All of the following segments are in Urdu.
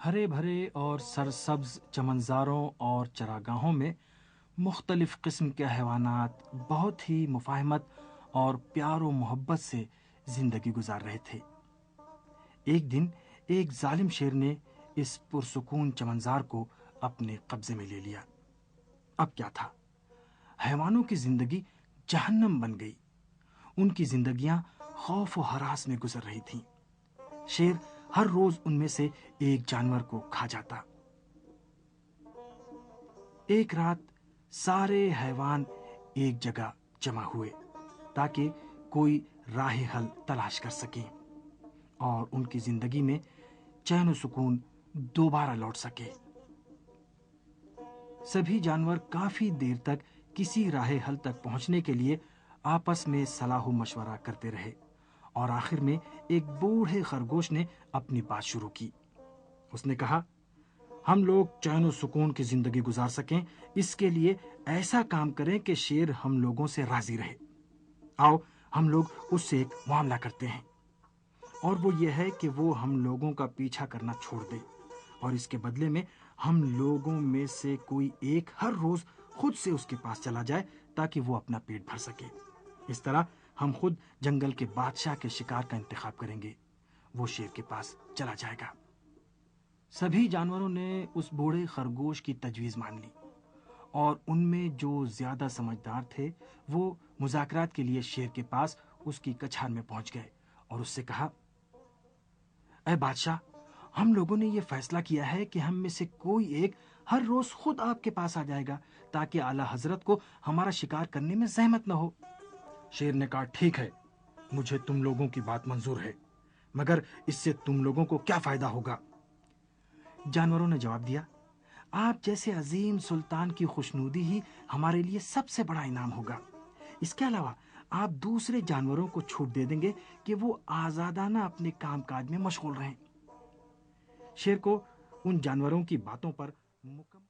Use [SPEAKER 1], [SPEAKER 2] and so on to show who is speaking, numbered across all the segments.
[SPEAKER 1] ہرے بھرے اور سرسبز چمنزاروں اور چراگاہوں میں مختلف قسم کے حیوانات بہت ہی مفاہمت اور پیار و محبت سے زندگی گزار رہے تھے۔ ایک دن ایک ظالم شیر نے اس پرسکون چمنزار کو اپنے قبضے میں لے لیا۔ اب کیا تھا؟ حیوانوں کی زندگی جہنم بن گئی۔ ان کی زندگیاں خوف و ہراس میں گزر رہی تھیں۔ شیر ہر روز ان میں سے ایک جانور کو کھا جاتا۔ ایک رات سارے حیوان ایک جگہ جمع ہوئے تاکہ کوئی راہ حل تلاش کر سکیں اور ان کی زندگی میں چین و سکون دوبارہ لوٹ سکے۔ سبھی جانور کافی دیر تک کسی راہ حل تک پہنچنے کے لیے آپس میں صلاح و مشورہ کرتے رہے اور آخر میں ایک بوڑھے خرگوش نے اپنی بات شروع کی۔ اس نے کہا، ہم لوگ چین و سکون کی زندگی گزار سکیں، اس کے لیے ایسا کام کریں کہ شیر ہم لوگوں سے راضی رہے۔ آؤ ہم لوگ اس سے ایک معاملہ کرتے ہیں، اور وہ یہ ہے کہ وہ ہم لوگوں کا پیچھا کرنا چھوڑ دے، اور اس کے بدلے میں ہم لوگوں میں سے کوئی ایک ہر روز خود سے اس کے پاس چلا جائے تاکہ وہ اپنا پیٹ بھر سکے۔ اس طرح ہم خود جنگل کے بادشاہ کے شکار کا انتخاب کریں گے۔ وہ شیر کے پاس چلا جائے گا۔ سبھی جانوروں نے اس بوڑھے خرگوش کی تجویز مان لی، اور ان میں جو زیادہ سمجھدار تھے وہ مذاکرات کے لیے شیر کے پاس اس کی کچھار میں پہنچ گئے اور اس سے کہا، اے بادشاہ، ہم لوگوں نے یہ فیصلہ کیا ہے کہ ہم میں سے کوئی ایک ہر روز خود آپ کے پاس آ جائے گا تاکہ اعلیٰ حضرت کو ہمارا شکار کرنے میں زحمت نہ ہو۔ شیر نے کہا، ٹھیک ہے، مجھے تم لوگوں کی بات منظور ہے، مگر اس سے تم لوگوں کو کیا فائدہ ہوگا؟ جانوروں نے جواب دیا، آپ جیسے عظیم سلطان کی خوشنودی ہی ہمارے لیے سب سے بڑا انعام ہوگا۔ اس کے علاوہ آپ دوسرے جانوروں کو چھوٹ دے دیں گے کہ وہ آزادانہ اپنے کام کاج میں مشغول رہیں۔ شیر کو ان جانوروں کی باتوں پر مکمل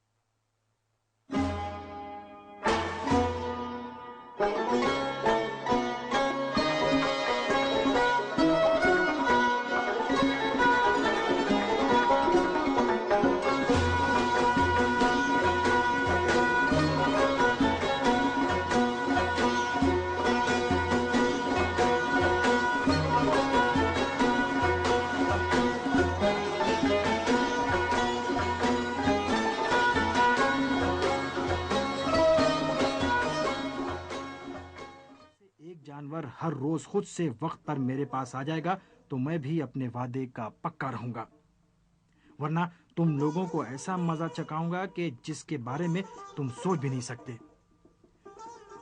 [SPEAKER 1] ایک جانور ہر روز خود سے وقت پر میرے پاس آ جائے گا تو میں بھی اپنے وعدے کا پکا رہوں گا، ورنہ تم لوگوں کو ایسا مزہ چکاؤں گا کہ جس کے بارے میں تم سوچ بھی نہیں سکتے۔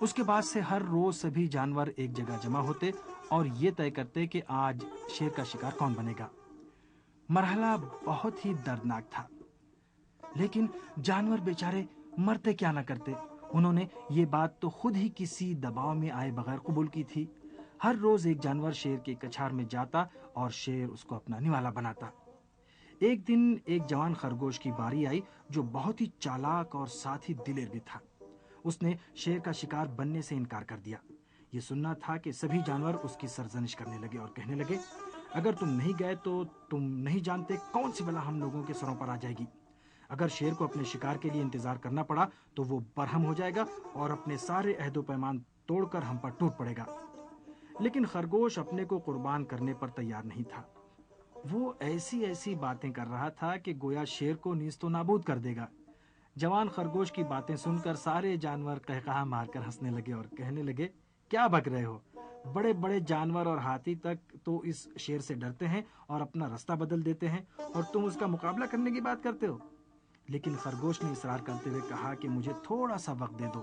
[SPEAKER 1] اس کے بعد سے ہر روز سبھی جانور ایک جگہ جمع ہوتے اور یہ طے کرتے کہ آج شیر کا شکار کون بنے گا۔ مرحلہ بہت ہی دردناک تھا، لیکن جانور بیچارے مرتے کیا نہ کرتے۔ انہوں نے یہ بات تو خود ہی کسی دباؤ میں آئے بغیر قبول کی تھی۔ ہر روز ایک جانور شیر کے کچھار میں جاتا اور شیر اس کو اپنا نوالا بناتا۔ ایک دن ایک جوان خرگوش کی باری آئی جو بہت ہی چالاک اور ساتھ ہی دلیر بھی تھا۔ اس نے شیر کا شکار بننے سے انکار کر دیا۔ یہ سننا تھا کہ سبھی جانور اس کی سرزنش کرنے لگے اور کہنے لگے، اگر تم نہیں گئے تو تم نہیں جانتے کون سی بلا ہم لوگوں کے سروں پر آ جائے گی۔ اگر شیر کو اپنے شکار کے لیے انتظار کرنا پڑا تو وہ برہم ہو جائے گا اور اپنے سارے عہد و پیمان توڑ کر ہم پر ٹوٹ پڑے گا۔ لیکن خرگوش اپنے کو قربان کرنے پر تیار نہیں تھا۔ وہ ایسی ایسی باتیں کر رہا تھا کہ گویا شیر کو نیست و نابود کر دے گا۔ جوان خرگوش کی باتیں سن کر سارے جانور قہقہا مار کر ہنسنے لگے اور کہنے لگے، کیا بک رہے ہو؟ بڑے بڑے جانور اور ہاتھی تک تو اس شیر سے ڈرتے ہیں اور اپنا رستہ بدل دیتے ہیں، اور تم اس کا مقابلہ کرنے کی بات کرتے ہو؟ لیکن خرگوش نے اصرار کرتے ہوئے کہا کہ مجھے تھوڑا سا وقت دے دو،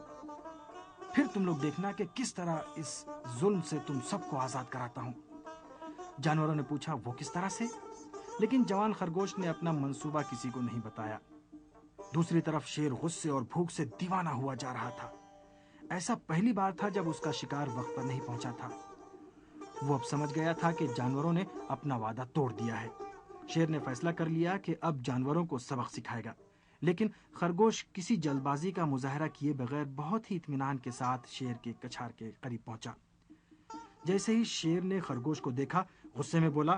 [SPEAKER 1] پھر تم لوگ دیکھنا کہ کس طرح اس ظلم سے تم سب کو آزاد کراتا ہوں۔ جانوروں نے پوچھا، وہ کس طرح سے؟ لیکن جوان خرگوش نے اپنا منصوبہ کسی کو نہیں بتایا۔ دوسری طرف شیر غصے اور بھوک سے دیوانہ ہوا جا رہا تھا۔ ایسا پہلی بار تھا جب اس کا شکار وقت پر نہیں پہنچا تھا۔ وہ اب سمجھ گیا تھا کہ جانوروں نے اپنا وعدہ توڑ دیا ہے۔ شیر نے فیصلہ کر لیا کہ اب جانوروں کو سبق سکھائے گا، لیکن خرگوش کسی جلد بازی کا مظاہرہ کیے بغیر بہت ہی اطمینان کے ساتھ شیر کے کچھار کے قریب پہنچا۔ جیسے ہی شیر نے خرگوش کو دیکھا، غصے میں بولا،